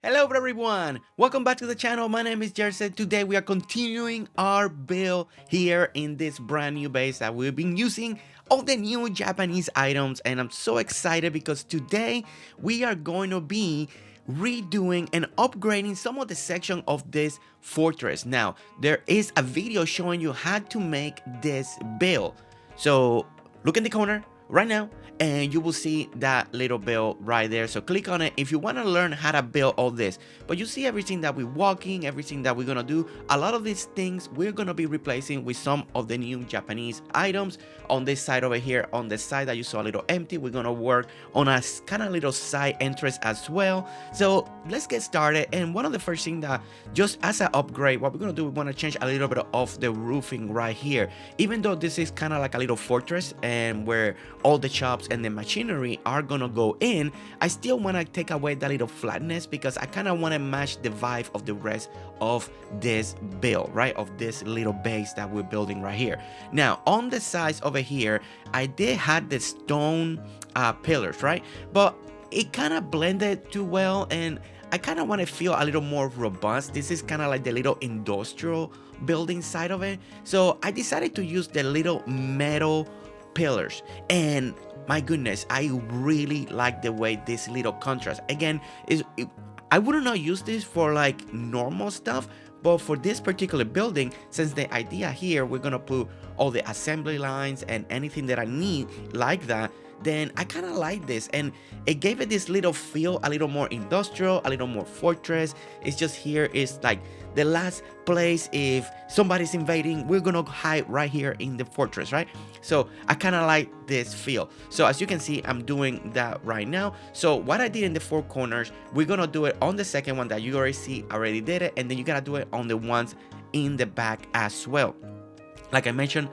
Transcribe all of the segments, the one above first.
Hello everyone, welcome back to the channel. My name is Jersey. Today we are continuing our build here in this brand new base that we've been using all the new Japanese items, and I'm so excited because today we are going to be redoing and upgrading some of the section of this fortress. Now there is a video showing you how to make this build, so look in the corner right now and you will see that little build right there. So click on it if you want to learn how to build all this. But you see everything that we're walking, everything that we're gonna do. A lot of these things we're gonna be replacing with some of the new Japanese items. On this side over here, on the side that you saw a little empty, we're gonna work on a kind of little side entrance as well. So let's get started. And one of the first things that just as an upgrade, what we're gonna do, we want to change a little bit of the roofing right here. Even though this is kind of like a little fortress and where all the shops and the machinery are gonna go in, I still want to take away that little flatness because I kind of want to match the vibe of the rest of this build, right, of this little base that we're building right here. Now on the sides over here, I did have the stone pillars, right, but it kind of blended too well, and I kind of want to feel a little more robust. This is kind of like the little industrial building side of it, so I decided to use the little metal pillars. And my goodness, I really like the way this little contrast again is. I would not use this for like normal stuff, but for this particular building, since the idea here we're gonna put all the assembly lines and anything that I need like that, then I kind of like this, and it gave it this little feel, a little more industrial, a little more fortress. It's just here is like the last place if somebody's invading, we're gonna hide right here in the fortress, right? So I kind of like this feel. So as you can see, I'm doing that right now. So what I did in the four corners, we're gonna do it on the second one that you already see, already did it, and then you gotta do it on the ones in the back as well. Like I mentioned,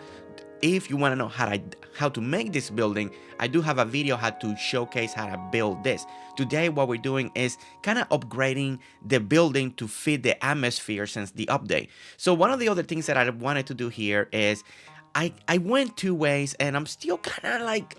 if you want to know how to make this building, I do have a video how to showcase how to build this. Today what we're doing is kind of upgrading the building to fit the atmosphere since the update. So one of the other things that I wanted to do here is I went two ways, and I'm still kind of like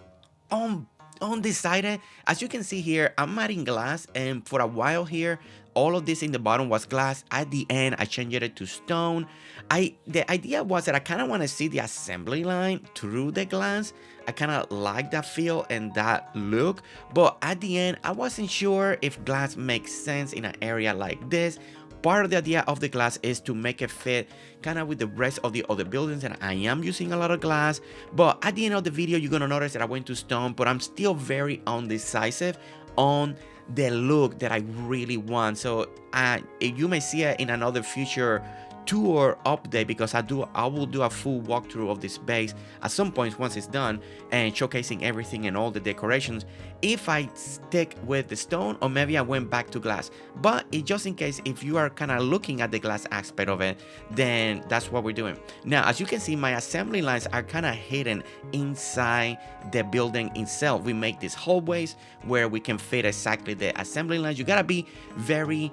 on undecided. As you can see here, I'm adding glass, and for a while here all of this in the bottom was glass. At the end I changed it to stone. The idea was that I kind of want to see the assembly line through the glass. I kind of like that feel and that look, but at the end I wasn't sure if glass makes sense in an area like this. Part of the idea of the glass is to make it fit kind of with the rest of the other buildings, and I am using a lot of glass. But at the end of the video you're gonna notice that I went to stone, but I'm still very undecisive on the look that I really want. So you may see it in another future tour update, because I will do a full walkthrough of this base at some point once it's done and showcasing everything and all the decorations, if I stick with the stone or maybe I went back to glass. But just in case, if you are kind of looking at the glass aspect of it, then that's what we're doing. Now as you can see, my assembly lines are kind of hidden inside the building itself. We make these hallways where we can fit exactly the assembly lines. You gotta be very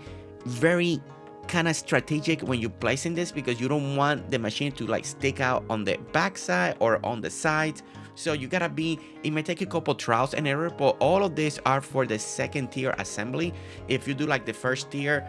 kind of strategic when you're placing this, because you don't want the machine to like stick out on the back side or on the sides. So you gotta be, it may take a couple trials and error, but all of these are for the second tier assembly. If you do like the first tier,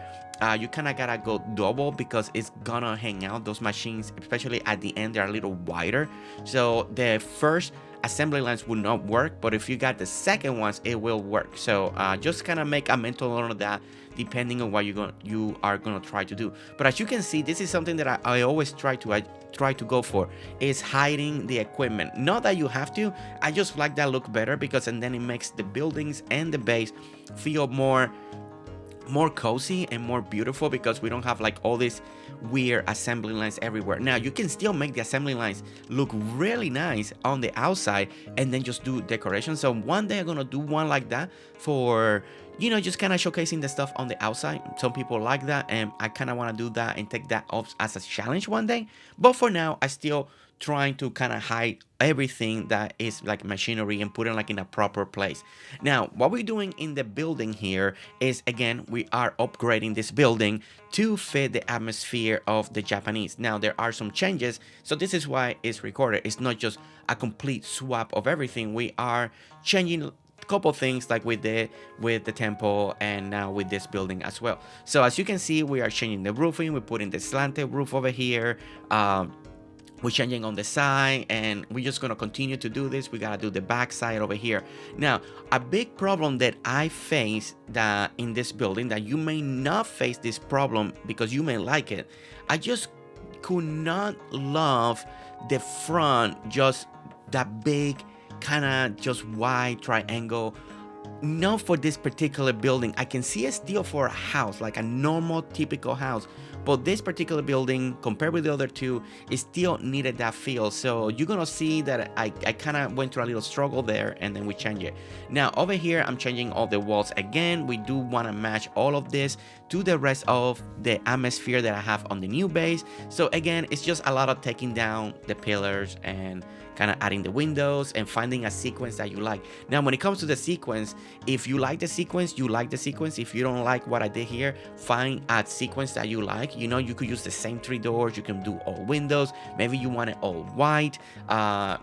you kind of gotta go double because it's gonna hang out. Those machines, especially at the end, they're a little wider, so the first assembly lines will not work, but if you got the second ones it will work. So just kind of make a mental note of that depending on what you are gonna try to do. But as you can see, this is something that I always try to go for, is hiding the equipment. Not that you have to, I just like that look better, because and then it makes the buildings and the base feel more cozy and more beautiful, because we don't have like all these weird assembly lines everywhere. Now you can still make the assembly lines look really nice on the outside and then just do decoration. So one day I'm gonna do one like that for, you know, just kind of showcasing the stuff on the outside. Some people like that, and I kind of want to do that and take that up as a challenge one day. But for now I still trying to kind of hide everything that is like machinery and put it like in a proper place. Now what we're doing in the building here is, again, we are upgrading this building to fit the atmosphere of the Japanese. Now there are some changes, so this is why it's recorded. It's not just a complete swap of everything. We are changing couple things like we did with the temple and now with this building as well. So as you can see, we are changing the roofing. We're putting the slanted roof over here. We're changing on the side, and we're just gonna continue to do this. We gotta do the back side over here. Now, a big problem that I face that in this building, that you may not face this problem because you may like it, I just could not love the front, just that big kind of just wide triangle. Not for this particular building. I can see it still for a house, like a normal typical house, but this particular building compared with the other two, it still needed that feel. So you're gonna see that I kind of went through a little struggle there, and then we change it. Now over here I'm changing all the walls again. We do want to match all of this to the rest of the atmosphere that I have on the new base. So again, it's just a lot of taking down the pillars and kind of adding the windows and finding a sequence that you like. Now when it comes to the sequence, if you like the sequence, you like the sequence. If you don't like what I did here, find a sequence that you like. You know, you could use the same 3 doors. You can do all windows. Maybe you want it all white.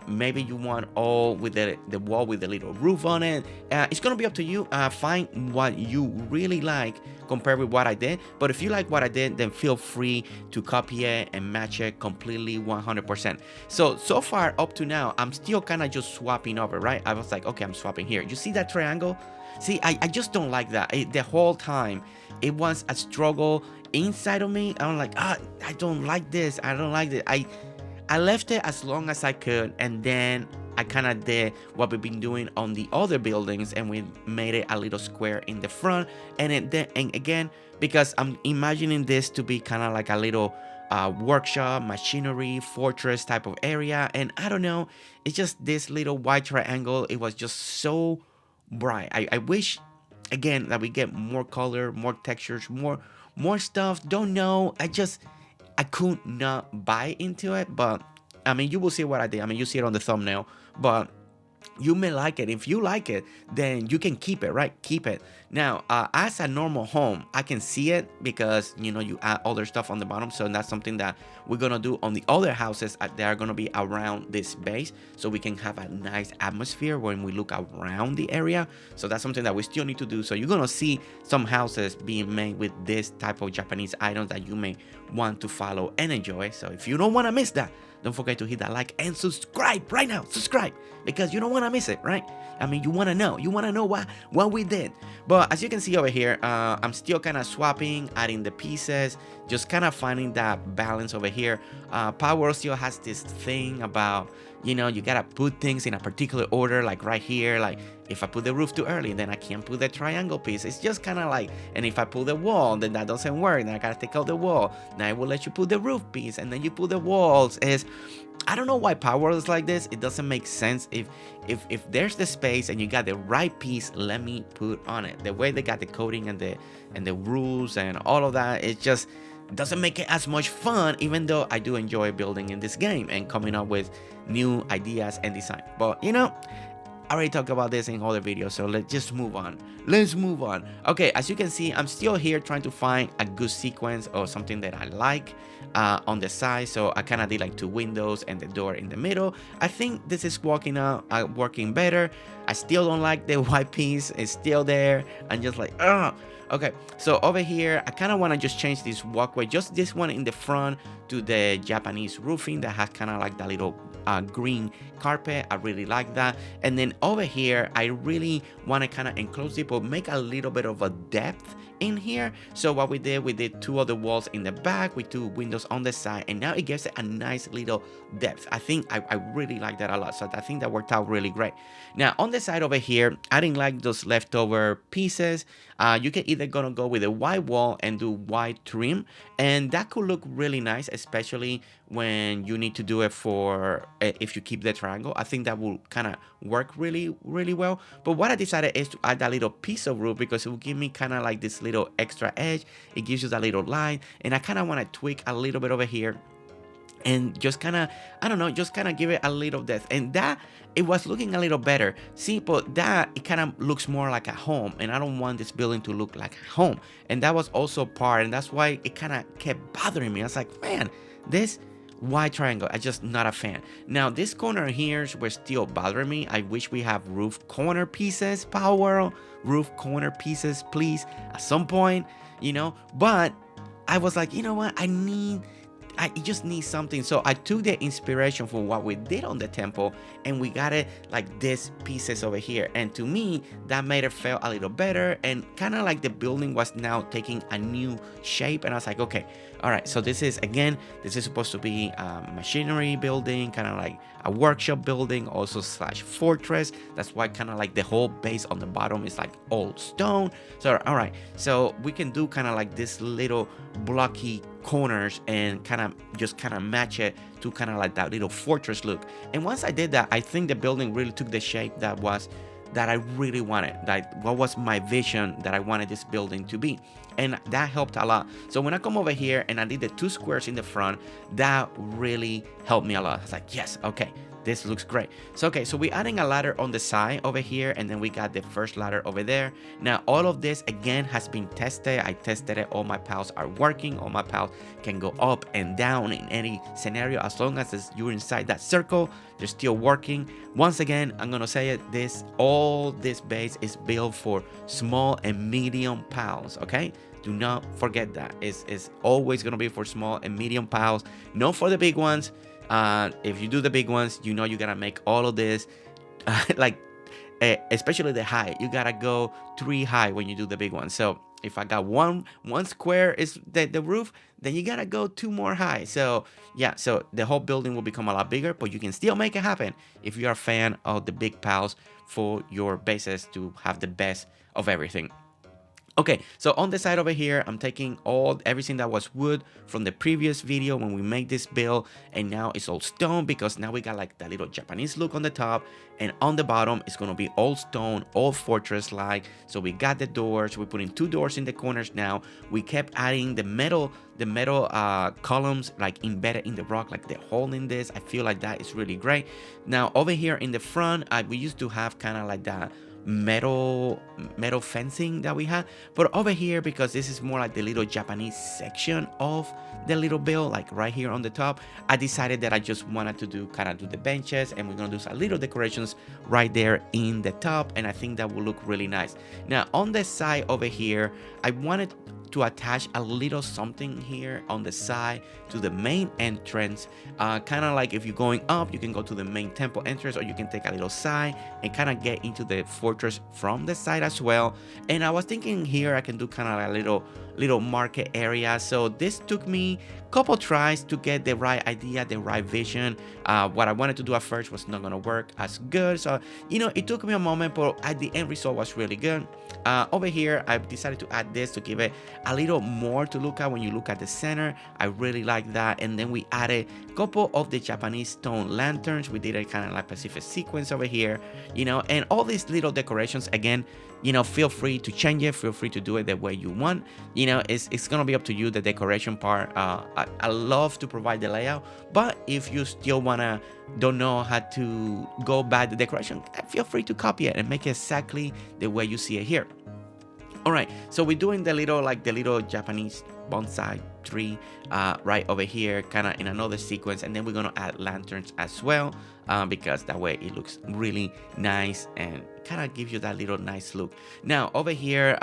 Maybe you want all with the wall with the little roof on it. It's gonna be up to you. Find what you really like compared with what I did. But if you like what I did, then feel free to copy it and match it completely 100%. So far up to now, I'm still kind of just swapping over, right? I was like, okay, I'm swapping here. You see that triangle? See, I just don't like that. The whole time it was a struggle inside of me. I'm like, I don't like this. I don't like this. I left it as long as I could, and then I kind of did what we've been doing on the other buildings, and we made it a little square in the front. And again, because I'm imagining this to be kind of like a little workshop, machinery, fortress type of area. And I don't know, it's just this little white triangle. It was just so bright. I wish, again, that we get more color, more textures, more stuff. Don't know. I could not buy into it, but I mean, you will see what I did. I mean, you see it on the thumbnail, but you may like it. If you like it, then you can keep it, right? Keep it. Now, as a normal home, I can see it because, you know, you add other stuff on the bottom. So that's something that we're going to do on the other houses that are going to be around this base, so we can have a nice atmosphere when we look around the area. So that's something that we still need to do. So you're going to see some houses being made with this type of Japanese items that you may want to follow and enjoy. So if you don't want to miss that, don't forget to hit that like and subscribe right now. Subscribe, because you don't want to miss it, right? I mean, you want to know what we did. But as you can see over here, I'm still kind of swapping, adding the pieces, just kind of finding that balance over here. Palworld still has this thing about, you know, you gotta put things in a particular order, like right here. Like if I put the roof too early, then I can't put the triangle piece. It's just kind of like, and if I pull the wall, then that doesn't work. Then I gotta take out the wall. Now it will let you put the roof piece, and then you put the walls. I don't know why Palworld is like this. It doesn't make sense. If there's the space and you got the right piece, let me put on it. The way they got the coding and the rules and all of that, it just doesn't make it as much fun, even though I do enjoy building in this game and coming up with new ideas and design. But you know, I already talked about this in other videos, so let's just move on. Let's move on. Okay, as you can see, I'm still here trying to find a good sequence or something that I like on the side. So I kind of did like 2 windows and the door in the middle. I think this is working better. I still don't like the white piece. It's still there. I'm just like, ugh. Okay, so over here, I kind of want to just change this walkway, just this one in the front, to the Japanese roofing that has kind of like that little green carpet. I really like that. And then over here, I really want to kind of enclose it, but make a little bit of a depth in here. So what we did 2 other walls in the back with 2 windows on the side, and now it gives it a nice little depth. I think I really like that a lot. So I think that worked out really great. Now on the side over here, I didn't like those leftover pieces. You can either gonna go with a white wall and do white trim, and that could look really nice, especially when you need to do it for if you keep the triangle. I think that will kind of work really well. But what I decided is to add that little piece of roof, because it will give me kind of like this little extra edge. It gives you that little line, and I kind of want to tweak a little bit over here and just kind of, I don't know, just kind of give it a little depth. And that, it was looking a little better. See, but that, it kind of looks more like a home, and I don't want this building to look like a home. And that was also part, and that's why it kind of kept bothering me. I was like, man, this Why triangle? I'm just not a fan. Now this corner here were still bothering me. I wish we have roof corner pieces, Palworld. Roof corner pieces, please, at some point, you know. But I was like, you know what? I just need something. So I took the inspiration for what we did on the temple and we got it like these pieces over here. And to me, that made it feel a little better and kind of like the building was now taking a new shape. And I was like, okay, all right. So this is, again, this is supposed to be a machinery building, kind of like a workshop building, also slash fortress. That's why kind of like the whole base on the bottom is like old stone. So, all right. So we can do kind of like this little blocky corners and kind of match it to kind of like that little fortress look. And once I did that, I think the building really took the shape that I really wanted, like what was my vision that I wanted this building to be. And that helped a lot. So when I come over here and I did the 2 squares in the front, that really helped me a lot. I was like, yes, okay, this looks great. So okay, so we're adding a ladder on the side over here, and then we got the first ladder over there. Now all of this again has been tested. I tested it. All my pals are working. All my pals can go up and down in any scenario as long as you're inside that circle. They're still working. Once again, I'm gonna say it, all this base is built for small and medium pals, okay? Do not forget that. It's always gonna be for small and medium pals, not for the big ones. If you do the big ones, you know you gotta make all of this like especially the high. You gotta go 3 high when you do the big one. So if I got one square is the roof, then you gotta go 2 more high. So yeah, so the whole building will become a lot bigger, but you can still make it happen if you are a fan of the big pals for your bases to have the best of everything. Okay, so on the side over here, I'm taking everything that was wood from the previous video when we made this build, and now it's all stone because now we got like that little Japanese look on the top, and on the bottom it's gonna be all stone, all fortress-like. So we got the doors. We're putting 2 doors in the corners now. We kept adding the metal columns like embedded in the rock, like the hole in this. I feel like that is really great. Now over here in the front, we used to have kind of like that metal fencing that we had, but over here, because this is more like the little Japanese section of the little build, like right here on the top, I decided that I just wanted to do the benches, and we're gonna do some little decorations right there in the top, and I think that will look really nice. Now on the side over here, I wanted to attach a little something here on the side to the main entrance, kind of like if you're going up, you can go to the main temple entrance, or you can take a little side and kind of get into the fortress from the side as well. And I was thinking here I can do kind of a little market area. So this took me a couple tries to get the right idea, the right vision. What I wanted to do at first was not gonna work as good, so you know, it took me a moment, but at the end result was really good. Over here I decided to add this to give it a little more to look at when you look at the center. I really like that. And then we added a couple of the Japanese stone lanterns. We did a kind of like Pacific sequence over here, you know, and all these little decorations. Again, you know, feel free to change it, feel free to do it the way you want. You know, it's gonna be up to you, the decoration part. I love to provide the layout, but if you still don't know how to go by the decoration, feel free to copy it and make it exactly the way you see it here. All right, so we're doing the little Japanese bonsai tree right over here, kind of in another sequence, and then we're gonna add lanterns as well, because that way it looks really nice and kind of gives you that little nice look. Now over here,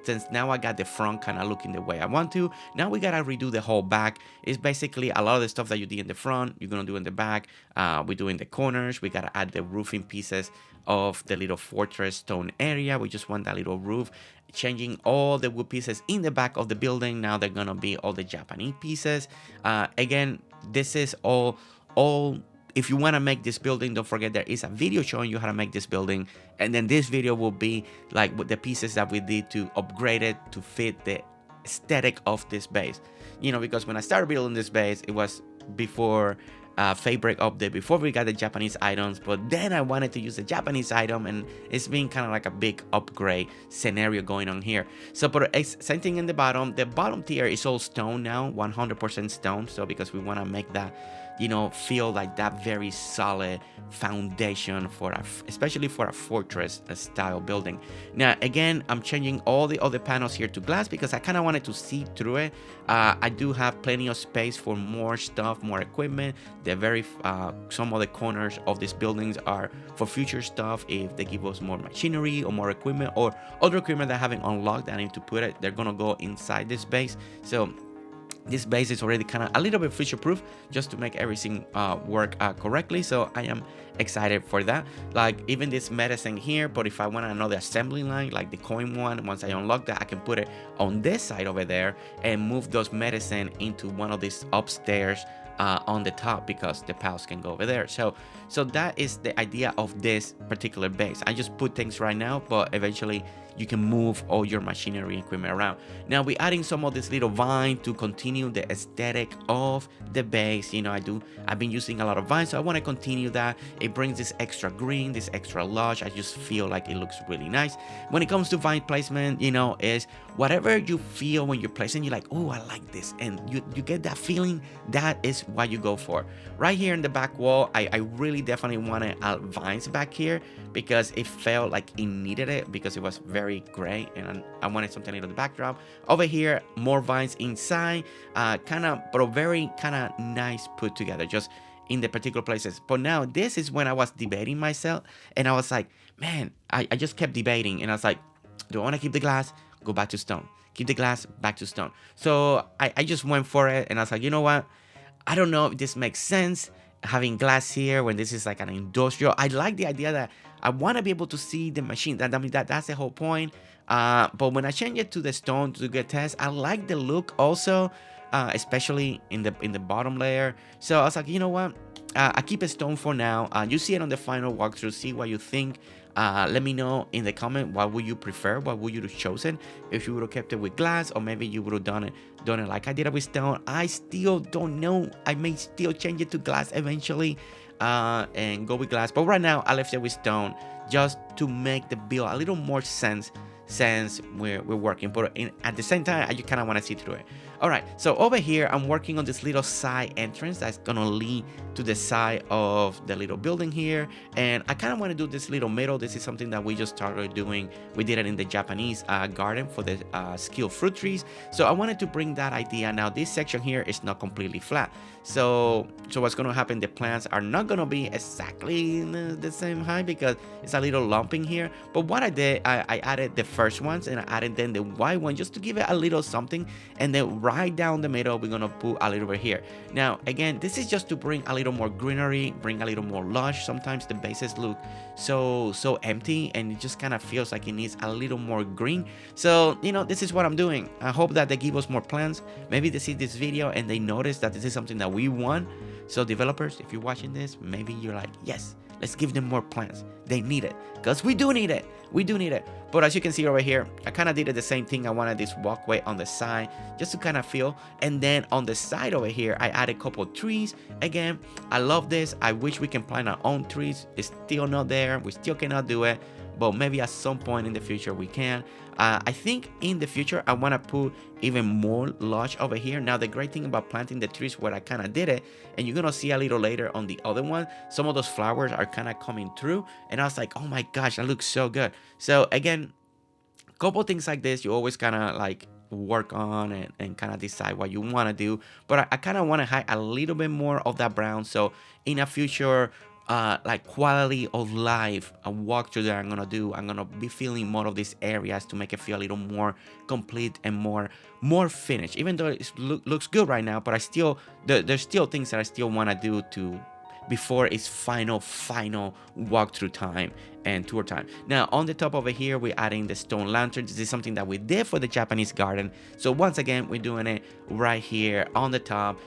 since now I got the front kind of looking the way I want to, now we gotta redo the whole back. It's basically a lot of the stuff that you did in the front, you're gonna do in the back. We're doing the corners. We gotta add the roofing pieces of the little fortress stone area. We just want that little roof, changing all the wood pieces in the back of the building. Now they're gonna be all the Japanese pieces. Again, this is all if you want to make this building, don't forget there is a video showing you how to make this building, and then this video will be like with the pieces that we did to upgrade it to fit the aesthetic of this base. You know, because when I started building this base, it was before Feybreak update, before we got the Japanese items, but then I wanted to use the Japanese item, and it's been kind of like a big upgrade scenario going on here. So but same thing in the bottom tier is all stone now, 100% stone. So because we want to make that feel like that very solid foundation for especially for a fortress style building. Now again, I'm changing all the other panels here to glass because I kind of wanted to see through it. I do have plenty of space for more stuff, more equipment. Some of the corners of these buildings are for future stuff. If they give us more machinery or more equipment or other equipment that I haven't unlocked that I need to put it, they're gonna go inside this base. So this base is already kind of a little bit future proof, just to make everything work correctly. So I am excited for that. Like even this medicine here, but if I want another assembly line like the coin one, once I unlock that, I can put it on this side over there and move those medicine into one of these upstairs on the top, because the pals can go over there. So that is the idea of this particular base. I just put things right now, but eventually you can move all your machinery equipment around. Now we're adding some of this little vine to continue the aesthetic of the base. I've been using a lot of vines, so I want to continue that. It brings this extra green, this extra lush. I just feel like it looks really nice. When it comes to vine placement, is whatever you feel when you're placing, you're like, oh, I like this, and you get that feeling. That is what you go for. Right here in the back wall, I really definitely want to add vines back here because it felt like it needed it, because it was very gray and I wanted something in the backdrop. Over here, more vines inside, but very kind of nice put together, just in the particular places. But now this is when I was debating myself, and I was like, man, I just kept debating, and I was like, do I want to keep the glass? Go back to stone. Keep the glass, back to stone. So I just went for it, and I was like, you know what? I don't know if this makes sense, having glass here when this is like an industrial. I like the idea that I want to be able to see the machine. That's the whole point. But when I change it to the stone to get test, I like the look also, especially in the bottom layer. So I was like, you know what? I keep a stone for now. You see it on the final walkthrough. See what you think. Let me know in the comment what would you prefer, what would you have chosen, if you would have kept it with glass, or maybe you would have done it like I did it with stone. I still don't know. I may still change it to glass eventually and go with glass, but right now I left it with stone just to make the build a little more sense since we're working, but at the same time I just kind of want to see through it. All right, so over here I'm working on this little side entrance that's gonna lead to the side of the little building here, and I kind of want to do this little middle. This is something that we just started doing. We did it in the Japanese garden for the skilled fruit trees, so I wanted to bring that idea. Now this section here is not completely flat, so what's gonna happen, the plants are not gonna be exactly the same height because it's a little lumping here. But what I did, I added the first ones, and I added then the white one just to give it a little something, and then right down the middle we're gonna put a little bit here. Now again, this is just to bring a little more greenery, bring a little more lush. Sometimes the bases look so empty, and it just kind of feels like it needs a little more green. So this is what I'm doing. I hope that they give us more plants. Maybe they see this video and they notice that this is something that we want. So developers, if you're watching this, maybe you're like, yes, let's give them more plants. They need it, because we do need it. But as you can see over here, I kind of did it the same thing. I wanted this walkway on the side just to kind of feel, and then on the side over here I added a couple of trees. Again, I love this. I wish we can plant our own trees. It's still not there. We still cannot do it, but maybe at some point in the future we can. I think in the future I want to put even more lush over here. Now the great thing about planting the trees where I kind of did it, and you're gonna see a little later on the other one, some of those flowers are kind of coming through, and I was like, oh my gosh, that looks so good. So again, a couple things like this you always kind of like work on and kind of decide what you want to do. But I kind of want to hide a little bit more of that brown, so in a future like quality of life a walkthrough that I'm gonna be feeling more of these areas to make it feel a little more complete and more finished. Even though it looks good right now, but there's still things that I still want to do before it's final walkthrough time and tour time. Now on the top over here we're adding the stone lantern. This is something that we did for the Japanese garden, so once again we're doing it right here on the top.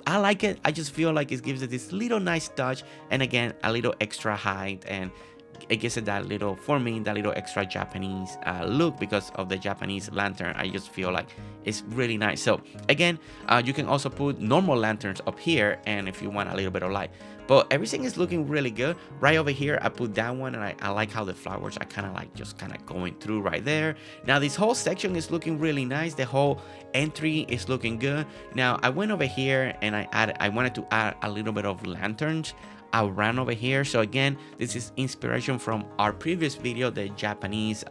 I like it. I just feel like it gives it this little nice touch, and again a little extra height, and it gives it that little, for me, that little extra Japanese look because of the Japanese lantern. I just feel like it's really nice. So again, you can also put normal lanterns up here, and if you want a little bit of light. but everything is looking really good. Right over here I put that one, and I like how the flowers are kind of like just kind of going through right there. Now this whole section is looking really nice. The whole entry is looking good. Now I went over here and I wanted to add a little bit of lanterns around over here. So again, this is inspiration from our previous video, the Japanese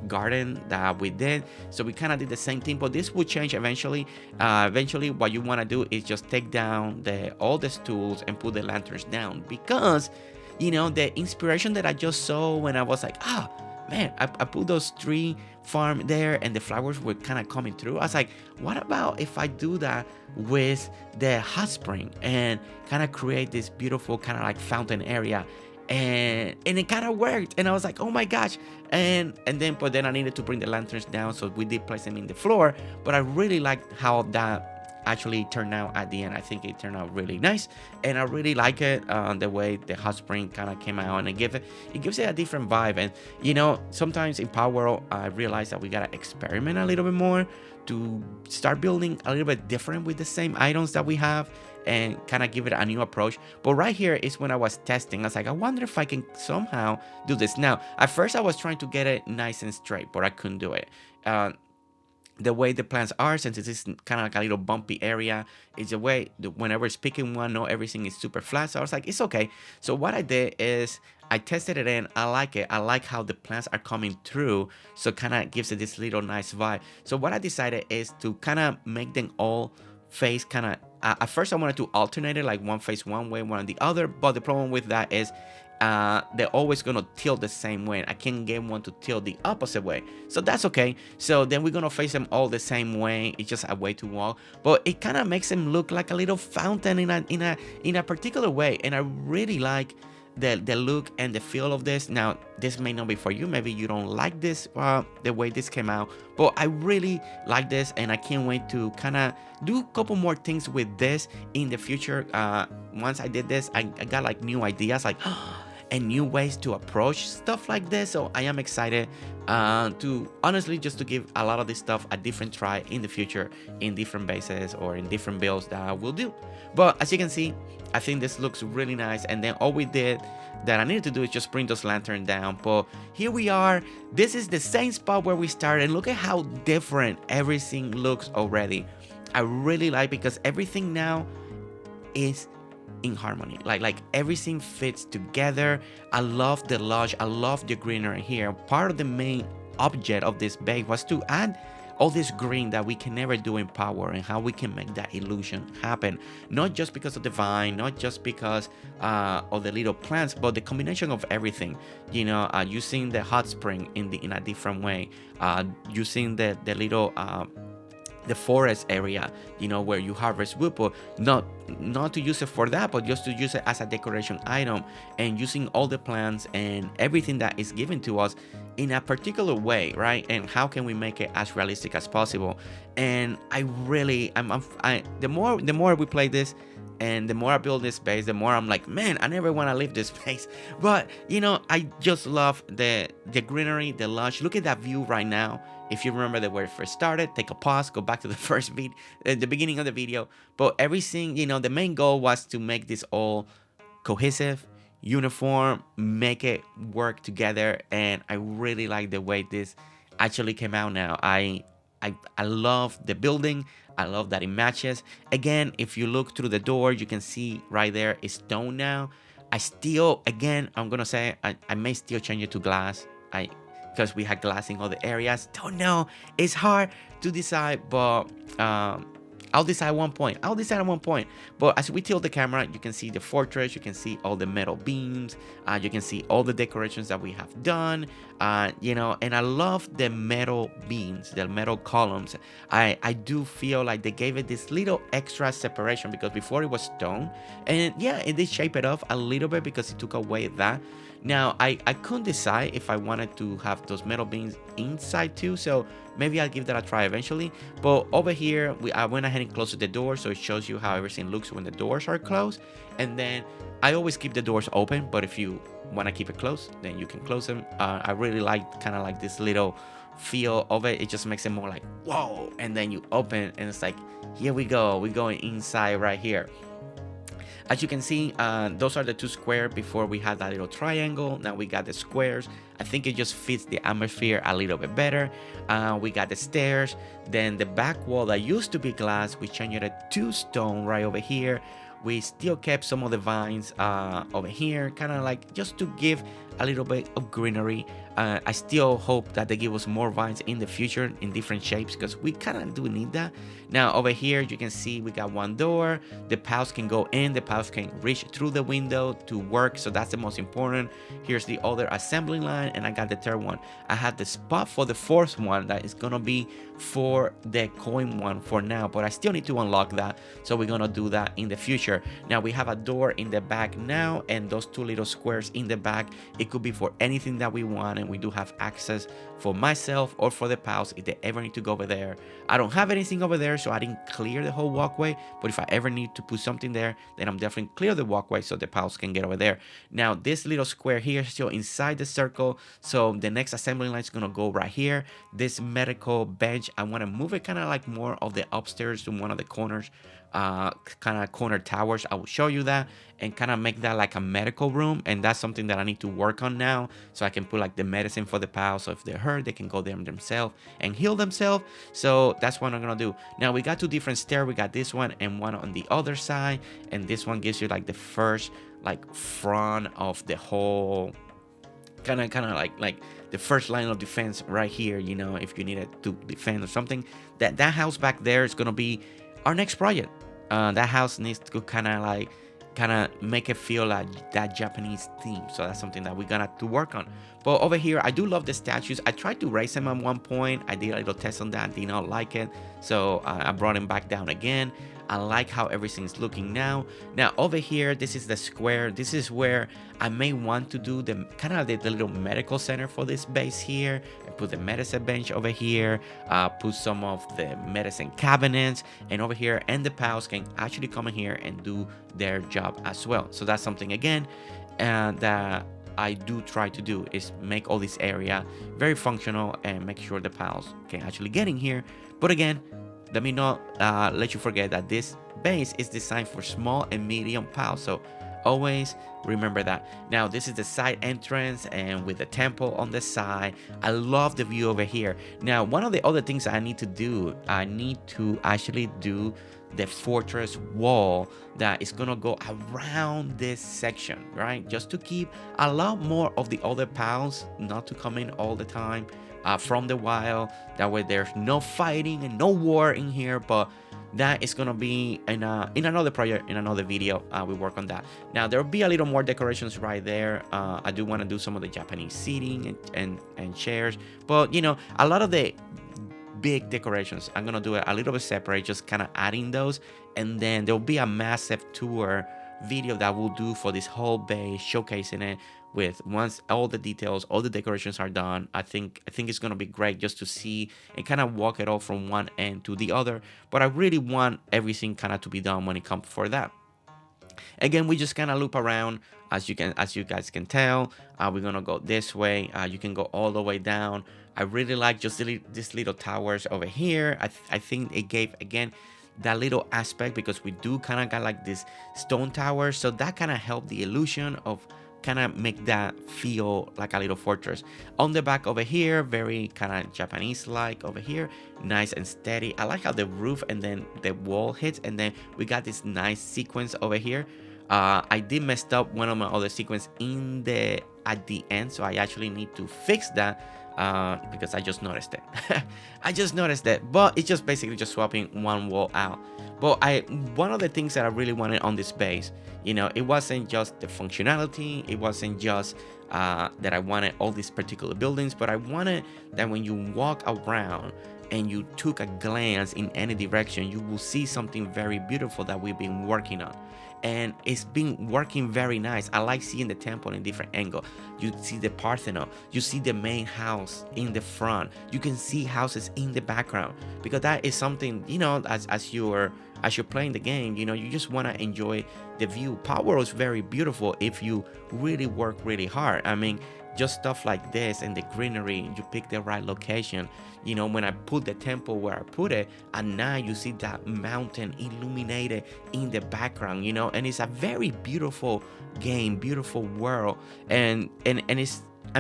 garden that we did. So we kind of did the same thing, but this will change eventually. Eventually what you want to do is just take down all the stools and put the lanterns down, because you know the inspiration that I just saw when I was like, man, I put those tree farm there and the flowers were kind of coming through. I was like, what about if I do that with the hot spring and kind of create this beautiful kind of like fountain area? And it kind of worked, and I was like, oh my gosh. But then I needed to bring the lanterns down, so we did place them in the floor. But I really liked how that actually turned out at the end. I think it turned out really nice, and I really like it, the way the hot spring kind of came out, and it gives it a different vibe. And you know, sometimes in Palworld I realized that we gotta experiment a little bit more to start building a little bit different with the same items that we have, and kind of give it a new approach. But right here is when I was testing. I was like, I wonder if I can somehow do this. Now at first I was trying to get it nice and straight, but I couldn't do it. The way the plants are, since it is kind of like a little bumpy area, is the way whenever it's picking one, not everything is super flat. So I was like, it's okay. So what I did is I tested it, and I like it. I like how the plants are coming through, so kind of gives it this little nice vibe. So what I decided is to kind of make them all face kind of, at first I wanted to alternate it, like one face one way, one the other, but the problem with that is they're always gonna tilt the same way. I can't get one to tilt the opposite way, so that's okay. So then we're gonna face them all the same way. It's just a way to walk, but it kind of makes them look like a little fountain in a particular way, and I really like the look and the feel of this. Now this may not be for you, maybe you don't like this the way this came out, but I really like this, and I can't wait to kind of do a couple more things with this in the future. Once I did this, I got like new ideas, like and new ways to approach stuff like this. So I am excited to honestly just to give a lot of this stuff a different try in the future, in different bases or in different builds that I will do. But as you can see, I think this looks really nice. And then all we did that I needed to do is just bring those lanterns down. But here we are. This is the same spot where we started, and look at how different everything looks already. I really like, because everything now is in harmony, like everything fits together. I love the lodge, I love the greenery here. Part of the main object of this base was to add all this green that we can never do in Power, and how we can make that illusion happen, not just because of the vine, not just because of the little plants, but the combination of everything. You know, using the hot spring in a different way, using the little the forest area, you know, where you harvest wood, but not to use it for that, but just to use it as a decoration item, and using all the plants and everything that is given to us in a particular way, right? And how can we make it as realistic as possible? And I really, the more we play this, and the more I build this base, the more I'm like, man, I never want to leave this place. But you know, I just love the greenery, the lodge. Look at that view right now. If you remember that where it first started, take a pause, go back to the first video, the beginning of the video. But everything, you know, the main goal was to make this all cohesive, uniform, make it work together. And I really like the way this actually came out now. I love the building. I love that it matches. Again, if you look through the door, you can see right there it's stone now. I still, again, I'm gonna say I may still change it to glass. Because we had glass in all the areas. Don't know. It's hard to decide, but I'll decide at one point. But as we tilt the camera, you can see the fortress. You can see all the metal beams. You can see all the decorations that we have done. You know, and I love the metal beams, the metal columns. I do feel like they gave it this little extra separation, because before it was stone. And yeah, it did shape it off a little bit because it took away that. Now, I couldn't decide if I wanted to have those metal beams inside too, so maybe I'll give that a try eventually. But over here, I went ahead and closed the door, so it shows you how everything looks when the doors are closed. And then I always keep the doors open, but if you want to keep it closed, then you can close them. I really like kind of like this little feel of it. It just makes it more like, whoa, and then you open and it's like, here we go, we're going inside right here. As you can see, those are the two squares. Before we had that little triangle, now we got the squares. I think it just fits the atmosphere a little bit better. We got the stairs, then the back wall that used to be glass, we changed it to stone right over here. We still kept some of the vines over here, kind of like just to give a little bit of greenery. I still hope that they give us more vines in the future in different shapes, because we kind of do need that. Now over here you can see we got one door. The pals can go in, the pals can reach through the window to work, so that's the most important. Here's the other assembly line, and I got the third one. I had the spot for the fourth one that is gonna be for the coin one for now, but I still need to unlock that, so we're gonna do that in the future. Now we have a door in the back now, and those two little squares in the back, it could be for anything that we want, and we do have access for myself or for the pals if they ever need to go over there. I don't have anything over there, so I didn't clear the whole walkway, but if I ever need to put something there, then I'm definitely clear the walkway so the pals can get over there. Now this little square here is still inside the circle, so the next assembly line is gonna go right here. This medical bench, I want to move it kind of like more of the upstairs to one of the corners, kind of corner towers. I will show you that, and kind of make that like a medical room, and that's something that I need to work on now, so I can put like the medicine for the pals, so if they're hurt they can go there themselves and heal themselves. So that's what I'm gonna do. Now we got two different stairs. We got this one and one on the other side, and this one gives you like the first like front of the whole kind of like the first line of defense right here, you know, if you needed to defend or something. That house back there is gonna be our next project. That house needs to kind of make it feel like that Japanese theme, so that's something that we're gonna have to work on. But over here I do love the statues. I tried to raise them at one point. I did a little test on that, did not like it, so I brought them back down again. I like how everything's looking now. Now over here, this is the square. This is where I may want to do the kind of the little medical center for this base here. I put the medicine bench over here, put some of the medicine cabinets, and over here, and the pals can actually come in here and do their job as well. So that's something again that I do try to do, is make all this area very functional and make sure the pals can actually get in here. But again, let me not let you forget that this base is designed for small and medium pals, so always remember that. Now this is the side entrance, and with the temple on the side. I love the view over here. Now one of the other things I need to do, I need to actually do the fortress wall that is gonna go around this section, right? Just to keep a lot more of the other pals not to come in all the time from the wild. That way there's no fighting and no war in here. But that is gonna be in another project, in another video. We work on that. Now there'll be a little more decorations right there. I do want to do some of the Japanese seating and chairs, but you know, a lot of the big decorations I'm gonna do it a little bit separate, just kind of adding those, and then there'll be a massive tour video that we'll do for this whole base, showcasing it with once all the details, all the decorations are done. I think it's gonna be great just to see and kind of walk it all from one end to the other. But I really want everything kind of to be done when it comes for that. Again, we just kind of loop around, as you guys can tell. We're gonna go this way. You can go all the way down. I really like just these little towers over here. I think it gave again that little aspect, because we do kind of got like this stone tower, so that kind of helped the illusion of kind of make that feel like a little fortress. On the back over here, very kind of Japanese like over here, nice and steady. I like how the roof and then the wall hits, and then we got this nice sequence over here. I did messed up one of my other sequence at the end, so I actually need to fix that because I just noticed it. I just noticed that, but it's just basically just swapping one wall out. But one of the things that I really wanted on this base, you know, it wasn't just the functionality, it wasn't just that I wanted all these particular buildings, but I wanted that when you walk around and you took a glance in any direction, you will see something very beautiful that we've been working on. And it's been working very nice. I like seeing the temple in different angle. You see the Parthenon, you see the main house in the front, you can see houses in the background, because that is something, you know, as you're playing the game, you know, you just want to enjoy the view. Palworld is very beautiful if you really work really hard. I mean, just stuff like this and the greenery, you pick the right location. You know, when I put the temple where I put it at night, you see that mountain illuminated in the background, you know, and it's a very beautiful game, beautiful world. And it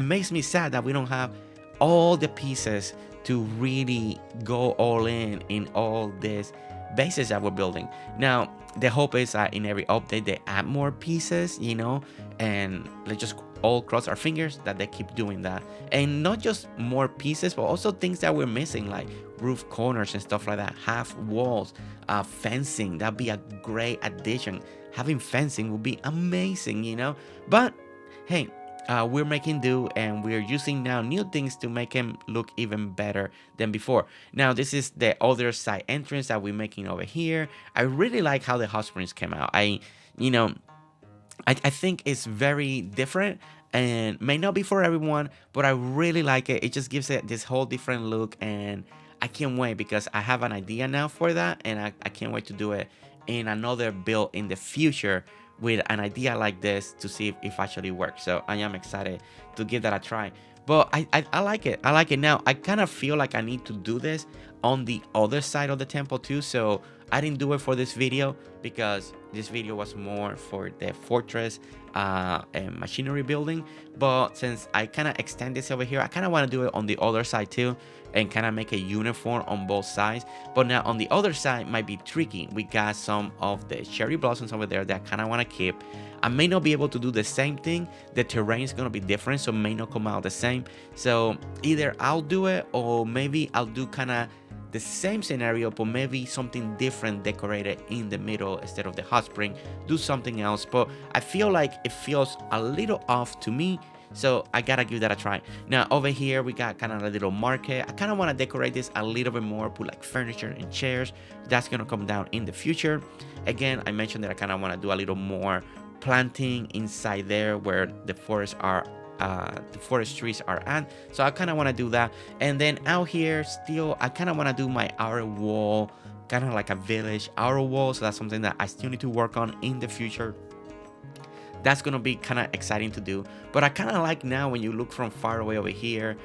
makes me sad that we don't have all the pieces to really go all in all these bases that we're building. Now the hope is that in every update they add more pieces, you know, and let's just all cross our fingers that they keep doing that. And not just more pieces, but also things that we're missing, like roof corners and stuff like that, half walls, fencing. That'd be a great addition. Having fencing would be amazing, you know. But hey, we're making do, and we're using now new things to make him look even better than before. Now this is the other side entrance that we're making over here. I really like how the hot springs came out. You know, I think it's very different and may not be for everyone, but I really like it. It just gives it this whole different look, and I can't wait because I have an idea now for that, and I can't wait to do it in another build in the future with an idea like this to see if actually works. So I am excited to give that a try. But I like it. I like it. Now I kind of feel like I need to do this on the other side of the temple too. So I didn't do it for this video because this video was more for the fortress and machinery building. But since I kind of extend this over here, I kind of want to do it on the other side too, and kind of make a uniform on both sides. But now on the other side might be tricky. We got some of the cherry blossoms over there that I kind of want to keep. I may not be able to do the same thing. The terrain is going to be different, so it may not come out the same. So either I'll do it, or maybe I'll do kind of the same scenario, but maybe something different decorated in the middle instead of the hot spring. Do something else, but I feel like it feels a little off to me, so I gotta give that a try. Now over here we got kind of a little market. I kind of want to decorate this a little bit more, put like furniture and chairs. That's gonna come down in the future. Again, I mentioned that I kind of want to do a little more planting inside there where the forests are, the forest trees are at. So I kind of want to do that. And then out here still I kind of want to do my outer wall, kind of like a village outer wall. So that's something that I still need to work on in the future. That's gonna be kind of exciting to do. But I kind of like now when you look from far away over here,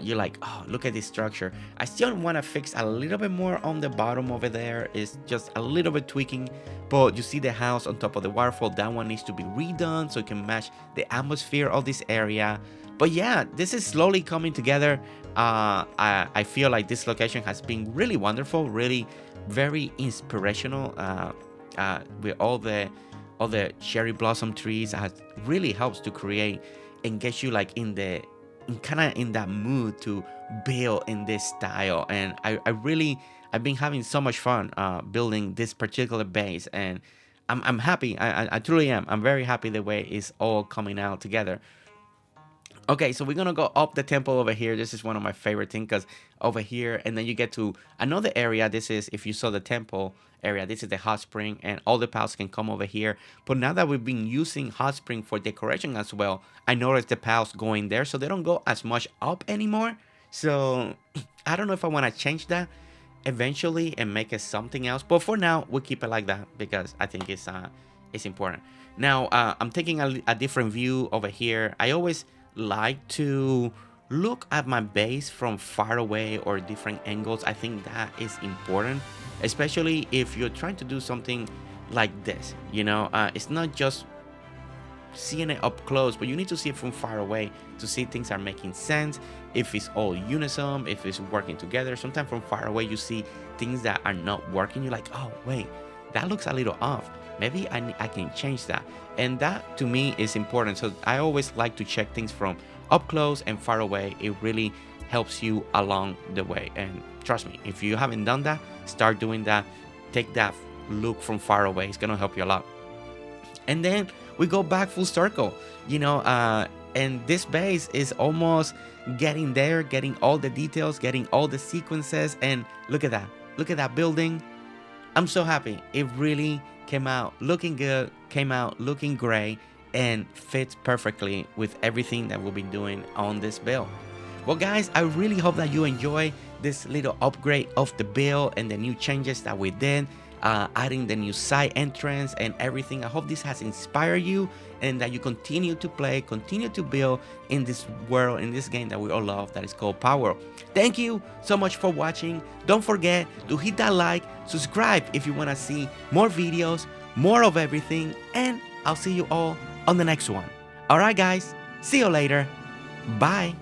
you're like, oh, look at this structure. I still want to fix a little bit more on the bottom over there. It's just a little bit tweaking. But you see the house on top of the waterfall, that one needs to be redone so it can match the atmosphere of this area. But yeah, this is slowly coming together. I feel like this location has been really wonderful, really very inspirational, with all the cherry blossom trees. It really helps to create and get you like in that mood to build in this style. And I've been having so much fun building this particular base, and I'm happy. I truly am. I'm very happy the way it's all coming out together. Okay, so we're gonna go up the temple over here. This is one of my favorite things, because over here, and then you get to another area. This is, if you saw the temple area, this is the hot spring, and all the pals can come over here. But now that we've been using hot spring for decoration as well, I noticed the pals going there, so they don't go as much up anymore. So I don't know if I want to change that eventually and make it something else. But for now, we'll keep it like that because I think it's important. Now I'm taking a different view over here. I always like to look at my base from far away or different angles. I think that is important, especially if you're trying to do something like this. You know, it's not just seeing it up close, but you need to see it from far away to see things are making sense, if it's all unison, if it's working together. Sometimes from far away you see things that are not working. You're like, oh wait, that looks a little off, maybe I can change that. And that to me is important. So I always like to check things from up close and far away. It really helps you along the way. And trust me, if you haven't done that, start doing that. Take that look from far away. It's gonna help you a lot. And then we go back full circle, you know, and this base is almost getting there, getting all the details, getting all the sequences. And look at that building. I'm so happy. It really came out looking good, came out looking great, and fits perfectly with everything that we've been doing on this build. Well guys, I really hope that you enjoy this little upgrade of the build and the new changes that we did. adding the new side entrance and everything. I hope this has inspired you and that you continue to play, continue to build in this world, in this game that we all love that is called Palworld. Thank you so much for watching. Don't forget to hit that like, subscribe if you want to see more videos, more of everything, and I'll see you all on the next one. Alright guys, see you later. Bye.